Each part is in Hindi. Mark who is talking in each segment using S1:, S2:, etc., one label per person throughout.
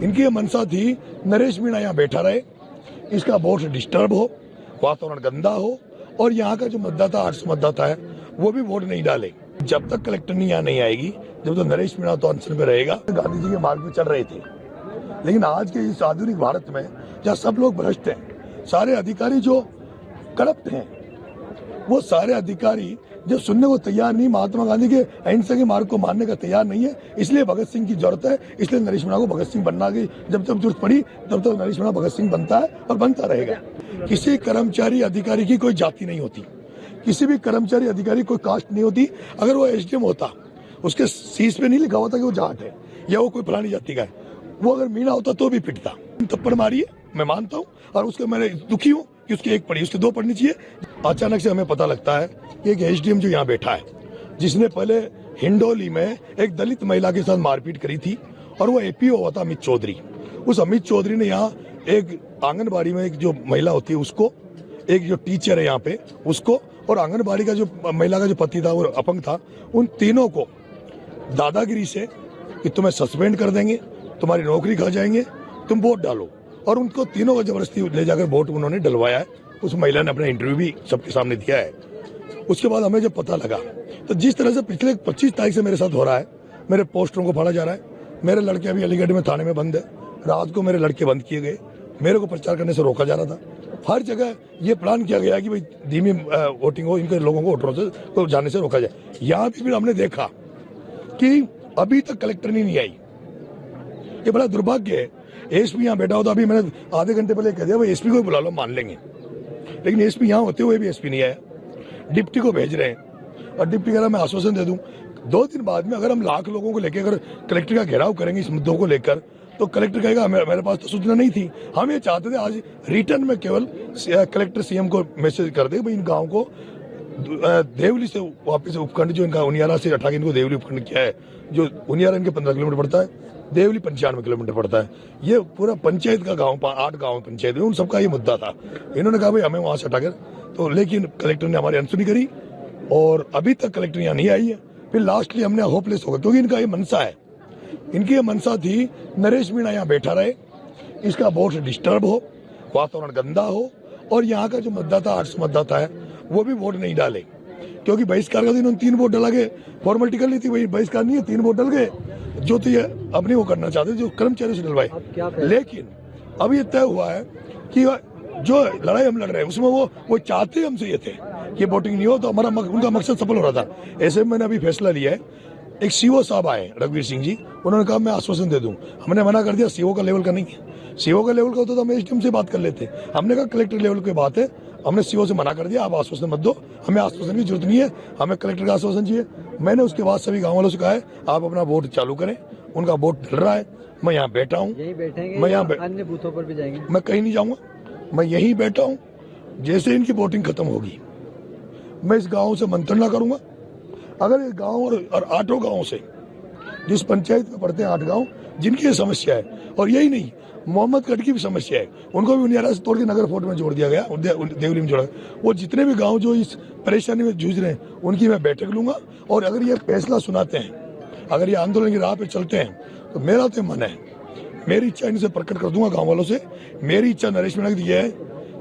S1: इनकी मंशा थी नरेश मीणा यहाँ बैठा रहे, इसका वोट डिस्टर्ब हो, वातावरण गंदा हो और यहाँ का जो मतदाता 800 मतदाता है वो भी वोट नहीं डाले। जब तक कलेक्टर यहाँ नहीं आएगी, जब तक नरेश मीणा तो अनशन में रहेगा। गांधी जी के मार्ग पे चल रहे थे, लेकिन आज के इस आधुनिक भारत में जहाँ सब लोग भ्रष्ट हैं, सारे अधिकारी जो करप्ट हैं, वो सारे अधिकारी जो सुनने को तैयार नहीं, महात्मा गांधी के अहिंसा के मार्ग को मानने का तैयार नहीं है, इसलिए भगत सिंह की जरूरत है। इसलिए नरेश मीणा को भगत सिंह बनना की जब तक जरूरत पड़ी तब तक नरेश मीणा भगत सिंह बनता है और बनता रहेगा। किसी कर्मचारी अधिकारी की कोई जाति नहीं होती, किसी भी कर्मचारी अधिकारी कोई कास्ट नहीं होती। अगर वो एसडीएम होता, उसके शीश पे नहीं लिखा होता कि वो जाट है या वो कोई फलानी जाति का है, वो अगर मीणा होता तो भी पिटता। थप्पड़ मारी है, मैं मानता हूँ, और उसके मैं दुखी हूँ कि उसकी एक पड़ी, उसके दो पड़नी चाहिए। अचानक से हमें पता लगता है कि एक एसडीएम जो यहाँ बैठा है, जिसने पहले हिंडोली में एक दलित महिला के साथ मारपीट करी थी, और वो एपीओ हुआ था अमित चौधरी। उस अमित चौधरी ने यहाँ एक आंगनबाड़ी में एक जो महिला होती है उसको, एक जो टीचर है यहाँ पे उसको, और आंगनबाड़ी का जो महिला का जो पति था वो अपंग था, उन तीनों को दादागिरी से कि तुम्हें सस्पेंड कर देंगे, तुम्हारी नौकरी खा जाएंगे, तुम वोट डालो, और उनको तीनों को जबरदस्ती ले जाकर वोट उन्होंने डलवाया है। उस महिला ने अपना इंटरव्यू भी सबके सामने दिया है। उसके बाद हमें जब पता लगा, तो जिस तरह से पिछले 25 तारीख से मेरे साथ हो रहा है, मेरे पोस्टरों को फाड़ा जा रहा है, मेरे लड़के अभी अलीगढ़ में थाने में बंद है, रात को मेरे लड़के बंद किए गए, मेरे को प्रचार करने से रोका जा रहा था। हर जगह ये प्लान किया गया कि भाई धीमी वोटिंग हो, इनके लोगों को वोटरों से को जाने से रोका जाए। यहाँ भी फिर हमने देखा कि अभी तक कलेक्टर नहीं आई। ये बड़ा दुर्भाग्य है। एसपी यहाँ बैठा होता, अभी मैंने आधे घंटे पहले कह दिया भाई एसपी को बुला लो, मान लेंगे, लेकिन एसपी यहाँ होते हुए भी एसपी नहीं आया। डिप्टी को भेज रहे हैं, और डिप्टी कह रहा मैं आश्वासन दे दूं 2 दिन बाद में अगर हम लाख लोगों को लेकर अगर कलेक्टर का घेराव करेंगे इस मुद्दों को लेकर, तो कलेक्टर कहेगा मेरे पास तो सूचना नहीं थी। हम ये चाहते थे आज रिटर्न में केवल कलेक्टर सीएम को मैसेज कर दे भाई इन गाँव को देवली से वापस उपखंड जो इनका उनियारा से हटा के इनको देवली उपखंड किया है, जो उनियारा इनके 15 किलोमीटर पड़ता है, देवली 95 किलोमीटर पड़ता है। ये पूरा पंचायत का गांव, 8 गांव पंचायत में, उन सबका ये मुद्दा था। इन्होंने कहा भाई हमें वहां से हटाकर, तो लेकिन कलेक्टर ने हमारी अनसुनी करी और अभी तक कलेक्टर यहाँ नहीं आई है। फिर लास्टली हमने होपलेस हो गए, क्योंकि इनका ये मनसा है, इनकी ये मनसा थी नरेश मीणा यहाँ बैठा रहे, इसका वोट डिस्टर्ब हो, वातावरण गंदा हो और यहाँ का जो मतदाता 800 मतदाता है वो भी वोट नहीं डाले। क्योंकि बहिष्कार का दिन उन 3 वोट डला के फॉर्मेलिटी कर ली थी, वही बहिष्कार नहीं है, 3 वोट डल गए जो तो ये अपने वो करना चाहते जो कर्मचारियों से डलवाए। लेकिन अब ये तय हुआ है कि जो लड़ाई हम लड़ रहे हैं उसमें वो चाहते हमसे ये थे कि वोटिंग नहीं हो, तो हमारा उनका मकसद सफल हो रहा था। ऐसे में मैंने अभी फैसला लिया है, एक सीओ साहब आए रघुवीर सिंह जी, उन्होंने कहा मैं आश्वासन दे दूं। हमने मना कर दिया, सीओ का लेवल का नहीं है, सीओ का लेवल का होता तो हम एसडीएम से बात कर लेते। हमने कहा कलेक्टर लेवल की बात है, हमने सीओ से मना कर दिया, आप आश्वासन मत दो, हमें आश्वासन की जरूरत नहीं है, हमें कलेक्टर का आश्वासन चाहिए। मैंने उसके बाद सभी गाँव वालों से कहा है आप अपना वोट चालू करें, उनका वोट ढल रहा है, मैं यहाँ बैठा हूँ, मैं यहाँ अन्य बूथों पर भी जाएंगे, मैं कहीं नहीं जाऊँगा, मैं यहीं बैठा हूँ। जैसे इनकी वोटिंग खत्म होगी मैं इस गाँव से मंत्रणा करूंगा। अगर इस गाँव और 8 गाँव से, जिस पंचायत में पड़ते हैं 8 गाँव जिनकी ये समस्या है, और यही नहीं मोहम्मद गढ़ की भी समस्या है, उनको भी उनियारा से तोड़ के नगर फोर्ट में जोड़ दिया गया, देवली में जोड़ा। वो जितने भी गांव जो इस परेशानी में जूझ रहे हैं उनकी मैं बैठक लूंगा, और अगर ये फैसला सुनाते हैं, अगर ये आंदोलन की राह पे चलते हैं, तो मेरा तो मन है, मेरी इच्छा इनसे प्रकट कर दूंगा गाँव वालों से। मेरी इच्छा नरेश मीणा की यह है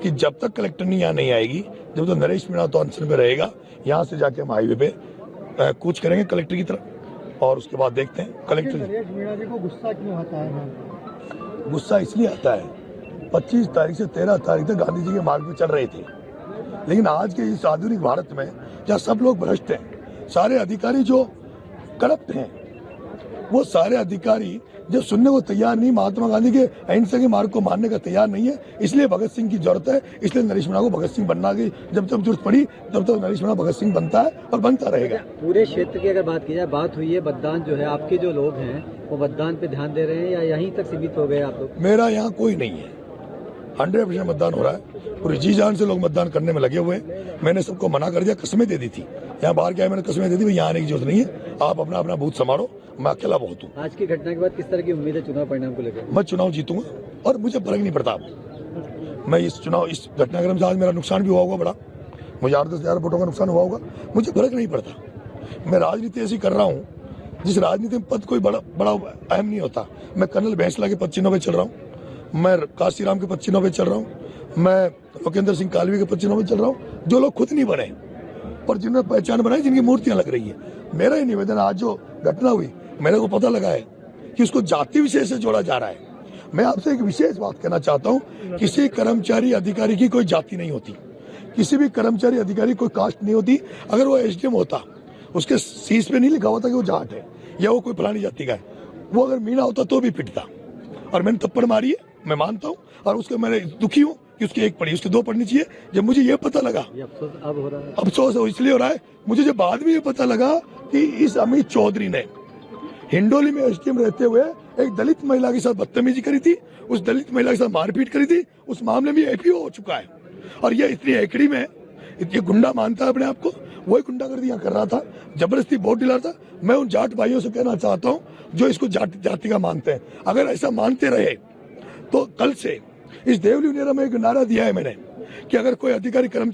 S1: कि जब तक कलेक्टर यहाँ नहीं आएगी, जब तक नरेश मीणा तो अनशन में रहेगा, यहाँ से जाके हम हाईवे पे कूच करेंगे कलेक्टर की तरफ, और उसके बाद देखते हैं कलेक्टर। नरेश मीणा जी को गुस्सा क्यों आता है? गुस्सा इसलिए आता है 25 तारीख से 13 तारीख तक गांधी जी के मार्ग पे चल रहे थे, लेकिन आज के इस आधुनिक भारत में जहाँ सब लोग भ्रष्ट हैं, सारे अधिकारी जो करप्ट हैं, वो सारे अधिकारी जो सुनने को तैयार नहीं, महात्मा गांधी के अहिंसा के मार्ग को मानने का तैयार नहीं है, इसलिए भगत सिंह की जरूरत है। इसलिए नरेश मीणा को भगत सिंह बनना की जब तक जरूरत पड़ी तब तक नरेश मीणा भगत सिंह बनता है और बनता रहेगा।
S2: पूरे क्षेत्र की अगर बात की जाए, बात हुई है मतदान जो है, आपके जो लोग हैं वो मतदान पे ध्यान दे रहे हैं या यहीं तक सीमित हो गए आप लोग?
S1: मेरा यहाँ कोई नहीं है, 100% मतदान हो रहा है, पूरी जी जान से लोग मतदान करने में लगे हुए हैं। मैंने सबको मना कर दिया, कसमें दे दी थी, यहाँ बाहर क्या है मैंने कसमें दे दी, यहाँ आने की जरूरत नहीं है, आप अपना अपना बूथ संभालो, मैं अकेला बहुत हूँ।
S2: आज की घटना के बाद किस तरह की उम्मीद है चुनाव परिणाम को लेकर?
S1: मैं चुनाव जीतूंगा और मुझे फर्क नहीं पड़ता। मैं इस घटनाक्रम से आज मेरा नुकसान भी हुआ होगा बड़ा, मुझे 8-10 हज़ार वोटों का नुकसान हुआ होगा, मुझे फर्क नहीं पड़ता। मैं राजनीति ऐसी कर रहा हूँ जिस राजनीति में पद कोई बड़ा अहम नहीं होता। मैं कर्नल बैंसला के पद चिन्हों पे चल रहा हूँ, मैं काशीराम के पद चिन्हों पे चल रहा हूँ, मैं लोकेंद्र सिंह कालवी के पद चिन्हों पे चल रहा हूँ, जो लोग खुद नहीं बने और जिन्होंने पहचान बनाई, जिनकी मूर्तियां लग रही है। मेरा ही निवेदन, आज जो घटना हुई मेरे को पता लगा है कि उसको जाति विशेष से जोड़ा जा रहा है। मैं आपसे एक विशेष बात कहना चाहता हूँ, किसी कर्मचारी अधिकारी की कोई जाति नहीं होती, किसी भी कर्मचारी अधिकारी कोई कास्ट नहीं होती। अगर वो एसडीएम होता, उसके शीश पे नहीं लिखा होता कि वो जाट है या वो कोई फलानी जाति का है, वो अगर मीना होता तो भी पिटता। और मैंने थप्पड़ मारी है, मैं मानता हूँ, और उसके मैं दुखी हूँ कि उसकी एक पड़ी, उसकी दो पड़नी चाहिए। जब मुझे ये पता लगा,
S2: अफसोस अब हो रहा है,
S1: अफसोस इसलिए हो रहा है मुझे, जब बाद में ये पता लगा कि इस अमित चौधरी ने हिंडोली में एसडीएम रहते हुए एक दलित महिला के साथ बदतमीजी करी थी, उस दलित महिला के साथ मारपीट करी थी, उस मामले में एपीओ हो चुका है। और ये इतनी एकड़ी में ये गुंडा मानता है अपने आप को, वही गुंडागर्दी यहाँ कर रहा था, जबरदस्ती वोट दिला था। मैं उन जाट भाइयों से कहना चाहता हूँ जो इसको जाति का मानते हैं, अगर ऐसा मानते रहे तो कल से इस देवली उनियारा में एक नारा दिया है मैंने कि अगर कोई अधिकारी कर्मचारी